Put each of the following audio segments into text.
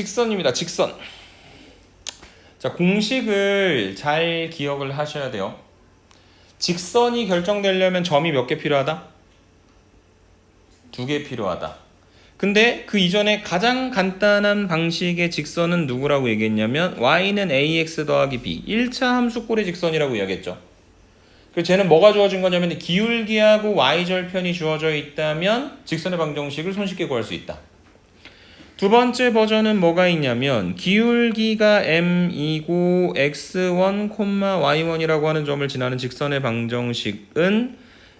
직선입니다. 직선. 자, 공식을 잘 기억을 하셔야 돼요. 직선이 결정되려면 점이 몇 개 필요하다? 2개 필요하다. 근데 그 이전에 가장 간단한 방식의 직선은 누구라고 얘기했냐면 y는 ax 더하기 b 1차 함수꼴의 직선이라고 이야기했죠. 그래서 쟤는 뭐가 주어진 거냐면 기울기하고 y절편이 주어져 있다면 직선의 방정식을 손쉽게 구할 수 있다. 두 번째 버전은 뭐가 있냐면 기울기가 m이고 x1, y1이라고 하는 점을 지나는 직선의 방정식은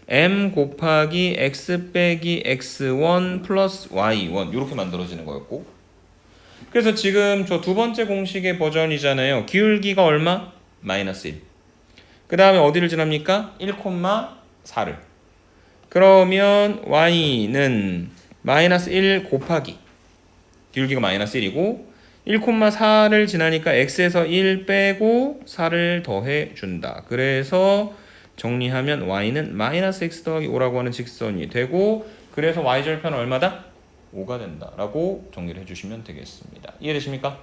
m 곱하기 x 빼기 x1 플러스 y1 이렇게 만들어지는 거였고, 그래서 지금 저 두 번째 공식의 버전이잖아요. 기울기가 얼마? 마이너스 1. 그 다음에 어디를 지납니까? 1,4를. 그러면 y는 마이너스 1 곱하기 기울기가 마이너스 1이고 1,4를 지나니까 x에서 1 빼고 4를 더해 준다. 그래서 정리하면 y는 마이너스 x 더하기 5라고 하는 직선이 되고, 그래서 y절편은 얼마다? 5가 된다 라고 정리를 해주시면 되겠습니다. 이해되십니까?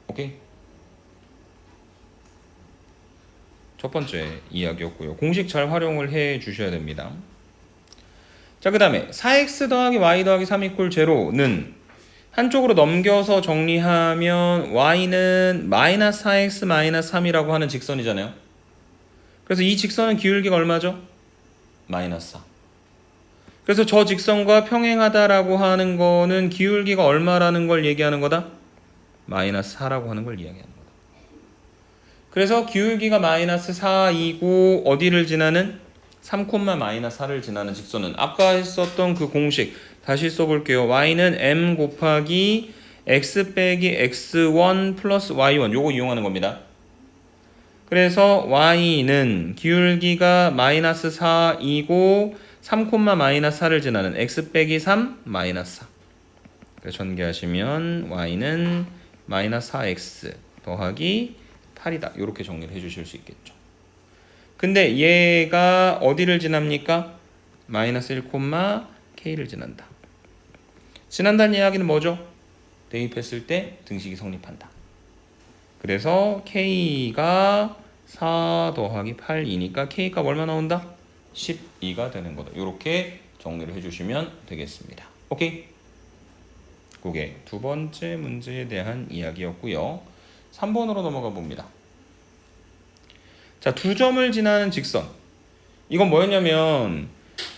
오케이? 첫 번째 이야기였고요. 공식 잘 활용을 해 주셔야 됩니다. 자, 그 다음에 4x 더하기 y 더하기 3 이퀄 제로는 한쪽으로 넘겨서 정리하면 y는 마이너스 4x 마이너스 3이라고 하는 직선이잖아요. 그래서 이 직선은 기울기가 얼마죠? 마이너스 4. 그래서 저 직선과 평행하다라고 하는 거는 기울기가 얼마라는 걸 얘기하는 거다? 마이너스 4라고 하는 걸 이야기하는 거다. 그래서 기울기가 마이너스 4이고 어디를 지나는? 3, 마이너스 4를 지나는 직선은 아까 했었던 그 공식 다시 써볼게요. y는 m 곱하기 x 빼기 x1 플러스 y1 요거 이용하는 겁니다. 그래서 y는 기울기가 마이너스 4이고 3, 마이너스 4를 지나는 x 빼기 3 마이너스 4. 그래서 전개하시면 y는 마이너스 4x 더하기 8이다. 이렇게 정리를 해주실 수 있겠죠. 근데 얘가 어디를 지납니까? 마이너스 1, k를 지난다. 지난다는 이야기는 뭐죠? 대입했을 때 등식이 성립한다. 그래서 k가 4 더하기 8이니까 k값 얼마 나온다? 12가 되는 거다. 이렇게 정리를 해주시면 되겠습니다. 오케이? 그게 두 번째 문제에 대한 이야기였고요. 3번으로 넘어가 봅니다. 자, 두 점을 지나는 직선. 이건 뭐였냐면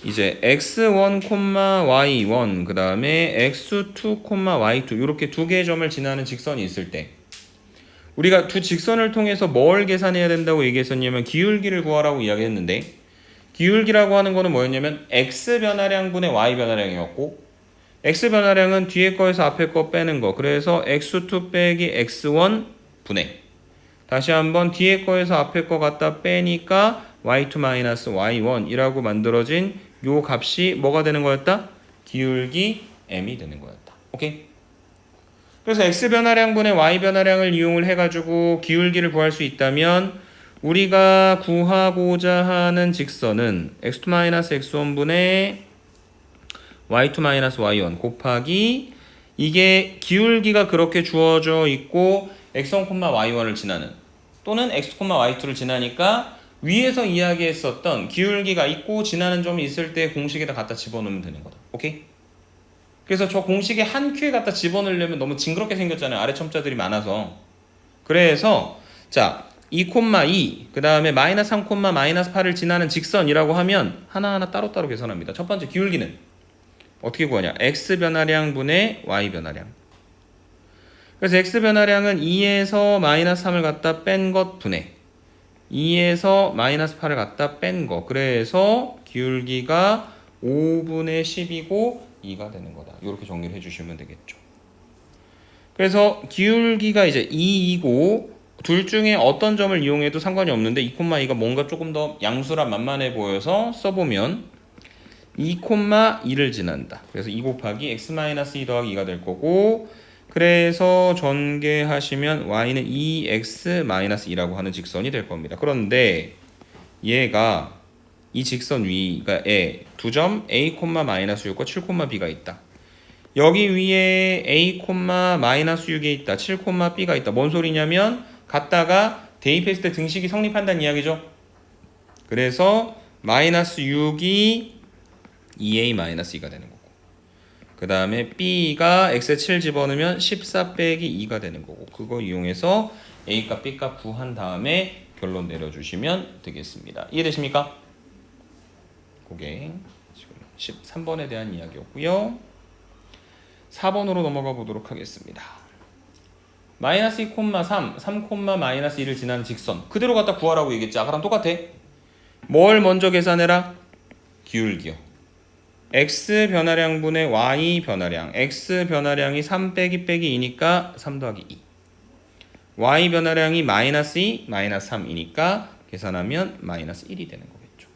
이제 x1, y1 그 다음에 x2, y2 이렇게 두 개의 점을 지나는 직선이 있을 때 우리가 두 직선을 통해서 뭘 계산해야 된다고 얘기했었냐면 기울기를 구하라고 이야기했는데, 기울기라고 하는 거는 뭐였냐면 x 변화량분의 y 변화량이었고, x 변화량은 뒤에 거에서 앞에 거 빼는 거. 그래서 x2 빼기 x1 분의, 다시 한번 뒤에 거에서 앞에 거 갖다 빼니까 y2 마이너스 y1 이라고 만들어진 요 값이 뭐가 되는 거였다? 기울기 m이 되는 거였다. 오케이? 그래서 x 변화량분의 y 변화량을 이용을 해가지고 기울기를 구할 수 있다면 우리가 구하고자 하는 직선은 x2 마이너스 x1분의 y2 마이너스 y1 곱하기, 이게 기울기가 그렇게 주어져 있고 x1, y1을 지나는 또는 x, y2를 지나니까 위에서 이야기했었던 기울기가 있고 지나는 점이 있을 때 공식에다 갖다 집어넣으면 되는 거다. 오케이? 그래서 저 공식에 한 큐에 갖다 집어넣으려면 너무 징그럽게 생겼잖아요. 아래 첨자들이 많아서. 그래서 자 2,2 그 다음에 마이너스 3, 마이너스 8을 지나는 직선이라고 하면 하나하나 따로따로 계산합니다. 첫 번째 기울기는 어떻게 구하냐? x 변화량 분의 y 변화량. 그래서 x 변화량은 2에서 마이너스 3을 갖다 뺀 것 분의 2에서 마이너스 8을 갖다 뺀 거. 그래서 기울기가 5분의 10이고 2가 되는 거다. 이렇게 정리를 해주시면 되겠죠. 그래서 기울기가 이제 2이고 둘 중에 어떤 점을 이용해도 상관이 없는데 2,2가 뭔가 조금 더 양수라 만만해 보여서 써보면 2,2를 지난다. 그래서 2 곱하기 x-2 더하기 2가 될 거고, 그래서 전개하시면 y는 2x-2라고 하는 직선이 될 겁니다. 그런데 얘가 이 직선 위에 두 점 a, -6과 7, b가 있다. 여기 위에 a, 마이너스 6이 있다. 7, b가 있다. 뭔 소리냐면 갖다가 대입했을 때 등식이 성립한다는 이야기죠. 그래서 마이너스 6이 2a 마이너스 2가 되는 거고, 그 다음에 b가 x에 7 집어넣으면 14 빼기 2가 되는 거고, 그거 이용해서 a값 b값 구한 다음에 결론 내려주시면 되겠습니다. 이해되십니까? 그게 지금 13번에 대한 이야기였고요. 4번으로 넘어가 보도록 하겠습니다. 마이너스 2, 3, 마이너스 2를 지나는 직선 그대로 갖다 구하라고 얘기했지. 아까랑 똑같아. 뭘 먼저 계산해라? 기울기요. x 변화량분의 y 변화량. x 변화량이 3 빼기 2니까 3 더하기 2. y 변화량이 마이너스 2, 마이너스 3이니까 계산하면 마이너스 1이 되는 거겠죠.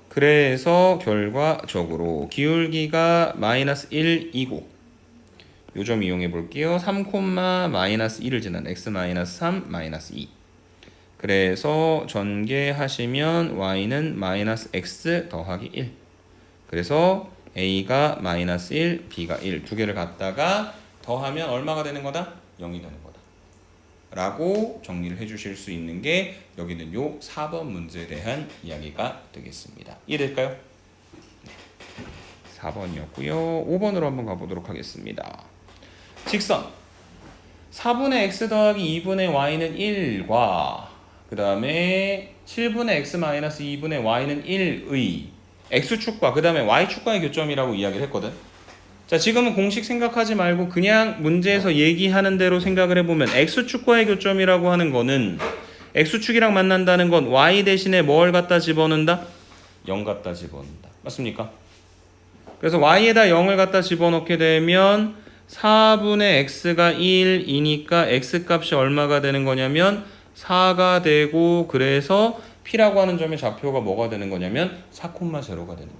그래서 결과적으로 기울기가 마이너스 1이고, 요점 이용해 볼게요. 3, 마이너스 1을 지난 x 마이너스 3, 마이너스 2. 그래서 전개하시면 y는 마이너스 x 더하기 1. 그래서 a가 마이너스 1, b가 1. 두 개를 갖다가 더하면 얼마가 되는 거다? 0이 되는 거다. 라고 정리를 해주실 수 있는 게 여기는 요 4번 문제에 대한 이야기가 되겠습니다. 이해될까요? 네. 4번이었고요. 5번으로 한번 가보도록 하겠습니다. 직선 4분의 x 더하기 2분의 y는 1과 그 다음에 7분의 x 마이너스 2분의 y는 1의 x축과 그 다음에 y축과의 교점이라고 이야기를 했거든. 자, 지금은 공식 생각하지 말고 그냥 문제에서 얘기하는 대로 생각을 해보면 x축과의 교점이라고 하는 거는 x축이랑 만난다는 건 y 대신에 뭘 갖다 집어넣는다? 0 갖다 집어넣는다. 맞습니까? 그래서 y에다 0을 갖다 집어넣게 되면 4분의 x가 1이니까 x값이 얼마가 되는 거냐면 4가 되고, 그래서 p라고 하는 점의 좌표가 뭐가 되는 거냐면 4,0가 되는 겁니다.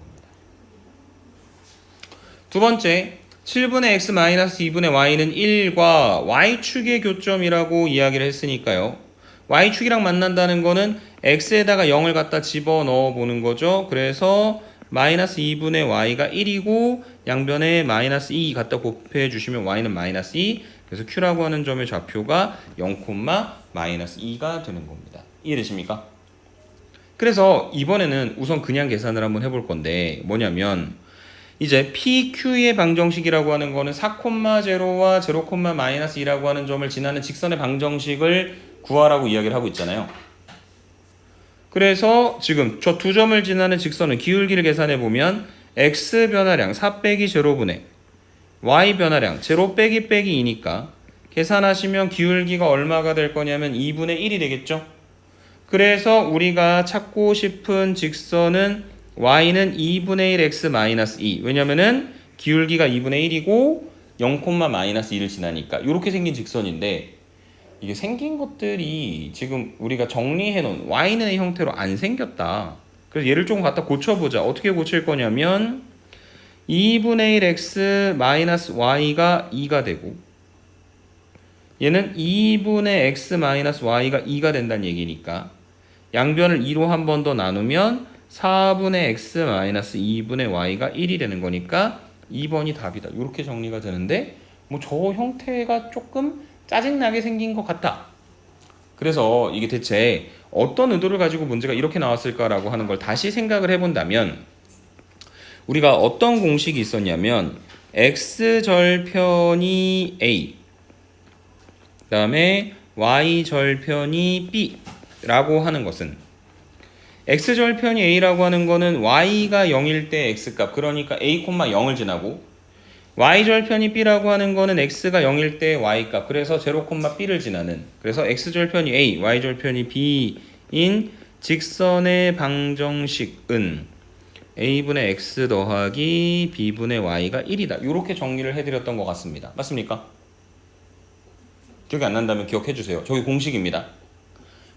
두 번째, 7분의 x 마이너스 2분의 y는 1과 y축의 교점이라고 이야기를 했으니까요. y축이랑 만난다는 거는 x에다가 0을 갖다 집어넣어 보는 거죠. 그래서 마이너스 2분의 y가 1이고 양변에 마이너스 2 갖다 곱해 주시면 y는 마이너스 2. 그래서 q라고 하는 점의 좌표가 0, 마이너스 2가 되는 겁니다. 이해되십니까? 그래서 이번에는 우선 그냥 계산을 한번 해볼 건데 뭐냐면 이제 PQ의 방정식이라고 하는 거는 4,0와 0, 마이너스 2라고 하는 점을 지나는 직선의 방정식을 구하라고 이야기를 하고 있잖아요. 그래서 지금 저 두 점을 지나는 직선은 기울기를 계산해 보면 x 변화량 4 빼기 0분의 y 변화량 0 빼기 2니까 계산하시면 기울기가 얼마가 될 거냐면 2분의 1이 되겠죠. 그래서 우리가 찾고 싶은 직선은 y는 2분의 1 x 마이너스 2. 왜냐면은 기울기가 2분의 1이고 0, 마이너스 2를 지나니까 이렇게 생긴 직선인데, 이게 생긴 것들이 지금 우리가 정리해 놓은 y는의 형태로 안 생겼다. 그래서 얘를 조금 갖다 고쳐보자. 어떻게 고칠 거냐면 2분의 1 x 마이너스 y가 2가 되고, 얘는 2분의 x 마이너스 y가 2가 된다는 얘기니까 양변을 2로 한 번 더 나누면 4분의 x 마이너스 2분의 y가 1이 되는 거니까 2번이 답이다. 이렇게 정리가 되는데 뭐 저 형태가 조금 짜증나게 생긴 것 같다. 그래서 이게 대체 어떤 의도를 가지고 문제가 이렇게 나왔을까라고 하는 걸 다시 생각을 해본다면, 우리가 어떤 공식이 있었냐면 x절편이 a, 그 다음에 y절편이 b라고 하는 것은, x절편이 a라고 하는 거는 y가 0일 때 x값, 그러니까 a, 0을 지나고, y절편이 b라고 하는 거는 x가 0일 때 y값, 그래서 0, b를 지나는, 그래서 x절편이 a, y절편이 b인 직선의 방정식은 a분의 x 더하기 b분의 y가 1이다. 이렇게 정리를 해드렸던 것 같습니다. 맞습니까? 기억이 안 난다면 기억해 주세요. 저기 공식입니다.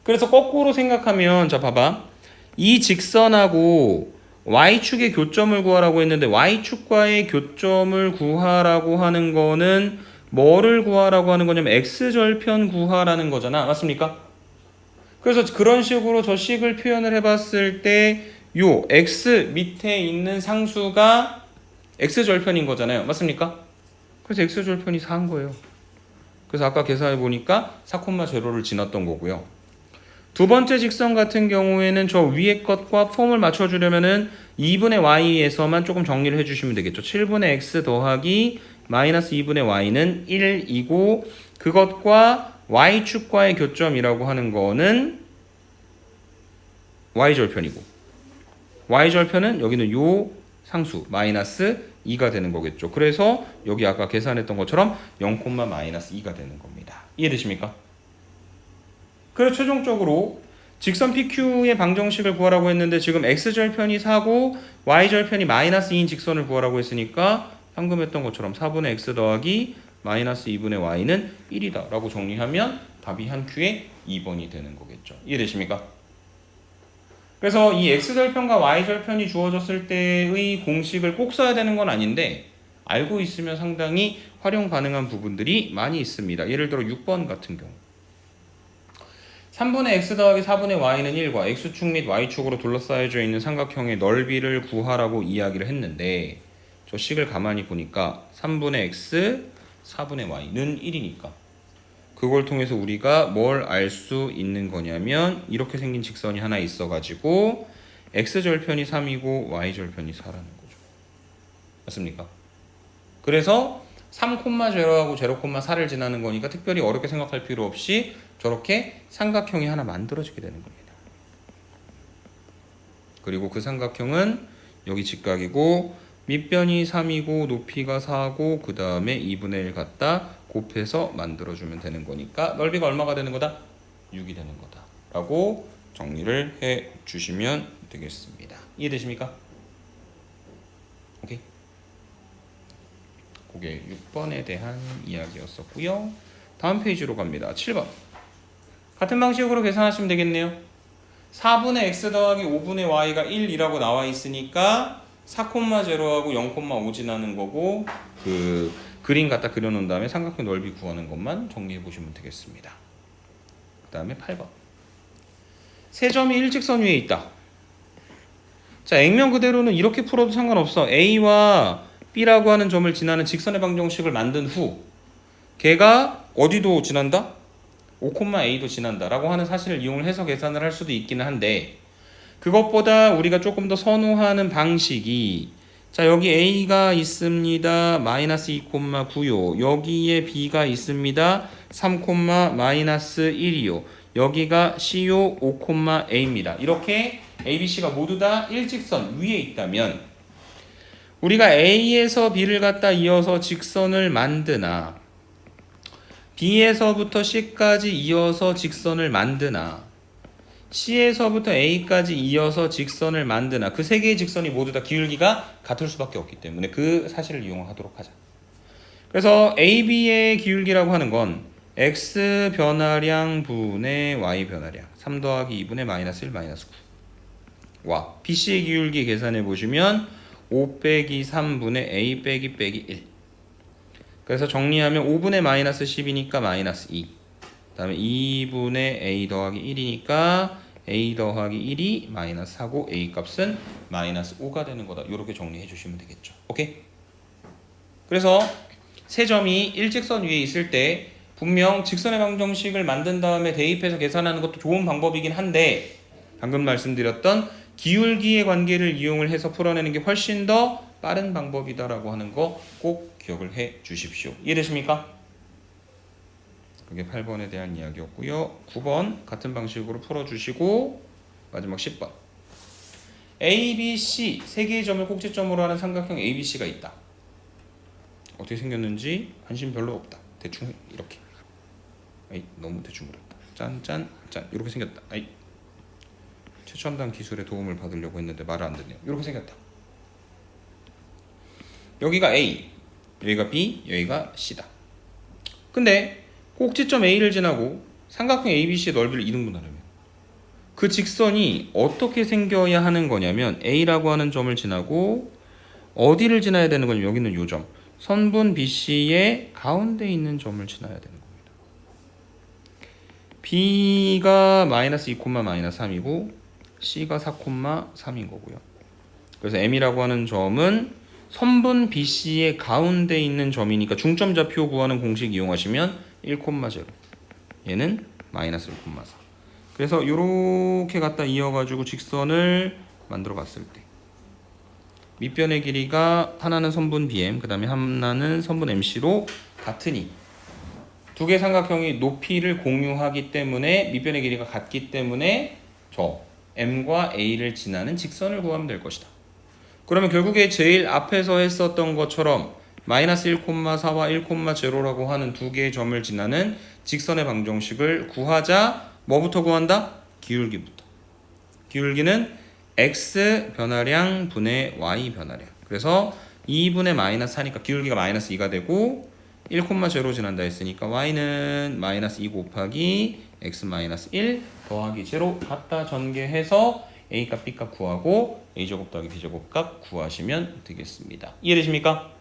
그래서 거꾸로 생각하면, 자 봐봐, 이 직선하고 y축의 교점을 구하라고 했는데 y축과의 교점을 구하라고 하는 거는 뭐를 구하라고 하는 거냐면 x절편 구하라는 거잖아. 맞습니까? 그래서 그런 식으로 저 식을 표현을 해봤을 때 요 x 밑에 있는 상수가 x절편인 거잖아요. 맞습니까? 그래서 x절편이 4인 거예요. 그래서 아까 계산해 보니까 4,0를 지났던 거고요. 두 번째 직선 같은 경우에는 저 위에 것과 폼을 맞춰주려면은 2분의 y에서만 조금 정리를 해주시면 되겠죠. 7분의 x 더하기 마이너스 2분의 y는 1이고 그것과 y축과의 교점이라고 하는 거는 y절편이고 y절편은 여기는 요 상수 마이너스 2가 되는 거겠죠. 그래서 여기 아까 계산했던 것처럼 0, 마이너스 2가 되는 겁니다. 이해되십니까? 그래서 최종적으로 직선 PQ의 방정식을 구하라고 했는데 지금 x절편이 4고 y절편이 마이너스 2인 직선을 구하라고 했으니까 방금 했던 것처럼 4분의 x 더하기 마이너스 2분의 y는 1이다 라고 정리하면 답이 한 큐에 2번이 되는 거겠죠. 이해되십니까? 그래서 이 x절편과 y절편이 주어졌을 때의 공식을 꼭 써야 되는 건 아닌데 알고 있으면 상당히 활용 가능한 부분들이 많이 있습니다. 예를 들어 6번 같은 경우 3분의 x 더하기 4분의 y는 1과 x축 및 y축으로 둘러싸여져 있는 삼각형의 넓이를 구하라고 이야기를 했는데 저 식을 가만히 보니까 3분의 x, 4분의 y는 1이니까 그걸 통해서 우리가 뭘 알 수 있는 거냐면 이렇게 생긴 직선이 하나 있어가지고 x절편이 3이고 y절편이 4라는 거죠. 맞습니까? 그래서 3,0하고 0,4를 지나는 거니까 특별히 어렵게 생각할 필요 없이 저렇게 삼각형이 하나 만들어지게 되는 겁니다. 그리고 그 삼각형은 여기 직각이고 밑변이 3이고 높이가 4고 그 다음에 2분의 1 갖다 곱해서 만들어주면 되는 거니까 넓이가 얼마가 되는 거다? 6이 되는 거다 라고 정리를 해 주시면 되겠습니다. 이해되십니까? 오케이. 그게 6번에 대한 이야기였었고요. 다음 페이지로 갑니다. 7번. 같은 방식으로 계산하시면 되겠네요. 4분의 x 더하기 5분의 y가 1이라고 나와 있으니까 4,0하고 0,5 지나는 거고 그 그림 갖다 그려놓은 다음에 삼각형 넓이 구하는 것만 정리해 보시면 되겠습니다. 그 다음에 8번. 세 점이 일직선 위에 있다. 자, 액면 그대로는 이렇게 풀어도 상관없어. A와 B라고 하는 점을 지나는 직선의 방정식을 만든 후 걔가 어디도 지난다? 5,A도 지난다 라고 하는 사실을 이용을 해서 계산을 할 수도 있기는 한데 그것보다 우리가 조금 더 선호하는 방식이 자 여기 A가 있습니다. 마이너스 2,9요. 여기에 B가 있습니다. 3, 마이너스 1이요. 여기가 C요 5,A입니다. 이렇게 A, B, C가 모두 다 일직선 위에 있다면 우리가 A에서 B를 갖다 이어서 직선을 만드나 B에서부터 C까지 이어서 직선을 만드나 C에서부터 A까지 이어서 직선을 만드나 그 세 개의 직선이 모두 다 기울기가 같을 수밖에 없기 때문에 그 사실을 이용하도록 하자. 그래서 AB의 기울기라고 하는 건 X 변화량 분의 Y 변화량 3 더하기 2분의 마이너스 1 마이너스 9와 BC의 기울기 계산해 보시면 5 빼기 3분의 A 빼기 1 그래서 정리하면 5분의 마이너스 10이니까 마이너스 2 그 다음에 2분의 A 더하기 1이니까 A 더하기 1이 마이너스 4고 A 값은 마이너스 5가 되는 거다. 이렇게 정리해 주시면 되겠죠. 오케이? 그래서 세 점이 일직선 위에 있을 때 분명 직선의 방정식을 만든 다음에 대입해서 계산하는 것도 좋은 방법이긴 한데 방금 말씀드렸던 기울기의 관계를 이용을 해서 풀어내는 게 훨씬 더 빠른 방법이다라고 하는 거 꼭 기억을 해 주십시오. 이해되십니까? 그게 8번에 대한 이야기였고요. 9번 같은 방식으로 풀어주시고 마지막 10번 A, B, C 세 개의 점을 꼭지점으로 하는 삼각형 ABC가 있다. 어떻게 생겼는지 관심 별로 없다. 대충 이렇게 아이 너무 대충 그렸다. 짠짠 짠 이렇게 생겼다. 아이 최첨단 기술의 도움을 받으려고 했는데 말을 안 듣네요. 이렇게 생겼다. 여기가 A, 여기가 B, 여기가 C다. 근데 꼭지점 A를 지나고 삼각형 ABC의 넓이를 2등분하려면 그 직선이 어떻게 생겨야 하는 거냐면 A라고 하는 점을 지나고 어디를 지나야 되는 거냐면 여기 있는 요 점 선분 BC의 가운데 있는 점을 지나야 되는 겁니다. B가 마이너스 2, 마이너스 3이고 C가 4, 3인 거고요. 그래서 M이라고 하는 점은 선분 BC의 가운데 있는 점이니까 중점좌표 구하는 공식 이용하시면 1,0 얘는 마이너스 1,4 그래서 이렇게 갖다 이어가지고 직선을 만들어 봤을 때 밑변의 길이가 하나는 선분 BM 그 다음에 하나는 선분 MC로 같으니 두 개 삼각형이 높이를 공유하기 때문에 밑변의 길이가 같기 때문에 저 M과 A를 지나는 직선을 구하면 될 것이다. 그러면 결국에 제일 앞에서 했었던 것처럼 마이너스 1,4와 1,0라고 하는 두 개의 점을 지나는 직선의 방정식을 구하자. 뭐부터 구한다? 기울기부터. 기울기는 x 변화량 분의 y 변화량. 그래서 2분의 마이너스 4니까 기울기가 마이너스 2가 되고 1,0 지난다 했으니까 y는 마이너스 2 곱하기 x 마이너스 1 더하기 0 갖다 전개해서 a값 b값 구하고 a제곱 더하기 b제곱 값 구하시면 되겠습니다. 이해되십니까?